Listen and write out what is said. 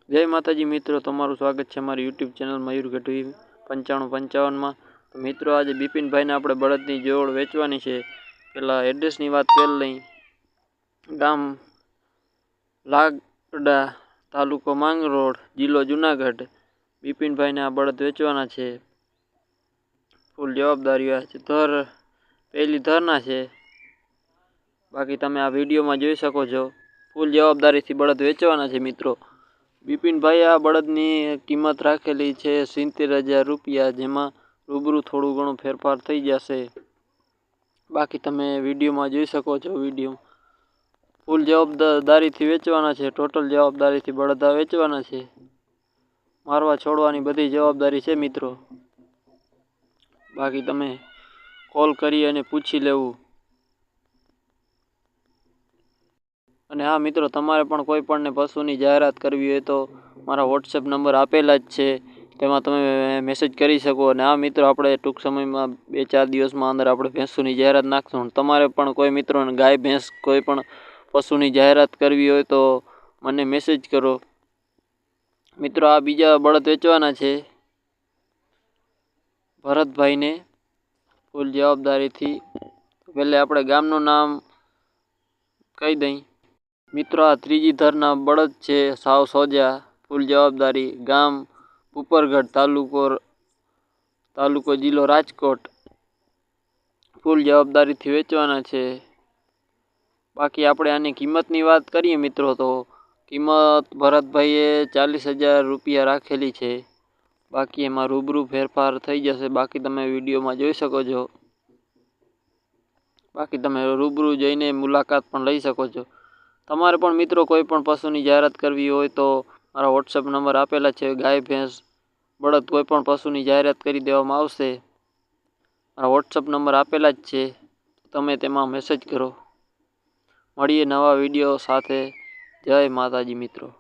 જય માતાજી મિત્રો, તમારું સ્વાગત છે અમારી યુટ્યુબ ચેનલ મયુર ગઢવી 9555 માં। તો મિત્રો આજે બિપિનભાઈને આપણે બળદની જોડ વેચવાની છે। પહેલાં એડ્રેસની વાત કરી લઈ। ગામ લાગડા, તાલુકો માંગરોળ, જિલ્લો જુનાગઢ। બિપિનભાઈને આ બળદ વેચવાના છે। ફૂલ જવાબદારી છે। ધર પહેલી ધરના છે। બાકી તમે આ વિડીયોમાં જોઈ શકો છો। ફૂલ જવાબદારીથી બળદ વેચવાના છે મિત્રો। બિપિનભાઈ આ બળદની કિંમત રાખેલી છે 70,000 રૂપિયા, જેમાં રૂબરૂ થોડું ઘણું ફેરફાર થઈ જશે। બાકી તમે વિડીયોમાં જોઈ શકો છો। વિડીયો ફૂલ જવાબદારીથી વેચવાના છે। ટોટલ જવાબદારીથી બળદ વેચવાના છે। મારવા છોડવાની બધી જવાબદારી છે મિત્રો। બાકી તમે કોલ કરી અને પૂછી લેવું। અને હા મિત્રો, તમારે પણ કોઈ પણને પશુની જાહેરાત કરવી હોય તો મારા વોટ્સએપ નંબર આપેલા જ છે, તેમાં તમે મેસેજ કરી શકો। અને આ મિત્રો, આપણે ટૂંક સમયમાં 2-4 દિવસમાં અંદર આપણે ભેંસોની જાહેરાત નાખશું। તમારે પણ કોઈ મિત્રોને ગાય ભેંસ કોઈ પણ પશુની જાહેરાત કરવી હોય તો મને મેસેજ કરો મિત્રો। આ બીજા બળદ વેચવાના છે ભરતભાઈને ફૂલ જવાબદારીથી। પહેલે આપણે ગામનું નામ કહી દઈ મિત્રો। આ ત્રીજી ધરના બળદ છે, સાવ સોજા, ફૂલ જવાબદારી। ગામ ઉપરગઢ, તાલુકો જિલ્લો રાજકોટ। ફૂલ જવાબદારીથી વેચવાના છે। બાકી આપણે આની કિંમતની વાત કરીએ મિત્રો, તો કિંમત ભરતભાઈએ 40,000 રૂપિયા રાખેલી છે। બાકી એમાં રૂબરૂ ફેરફાર થઈ જશે। બાકી તમે વિડીયોમાં જોઈ શકો છો। બાકી તમે રૂબરૂ જઈને મુલાકાત પણ લઈ શકો છો। તમારે પણ મિત્રો કોઈ પણ પશુની જાહેરાત કરવી હોય તો મારા વોટ્સએપ નંબર આપેલા છે। ગાય ભેંસ બળદ કોઈ પણ પશુની જાહેરાત કરી દેવામાં આવશે। મારા વોટ્સએપ નંબર આપેલા જ છે, તમે તેમાં મેસેજ કરો। મળીએ નવા વિડીયો સાથે। જય માતાજી મિત્રો।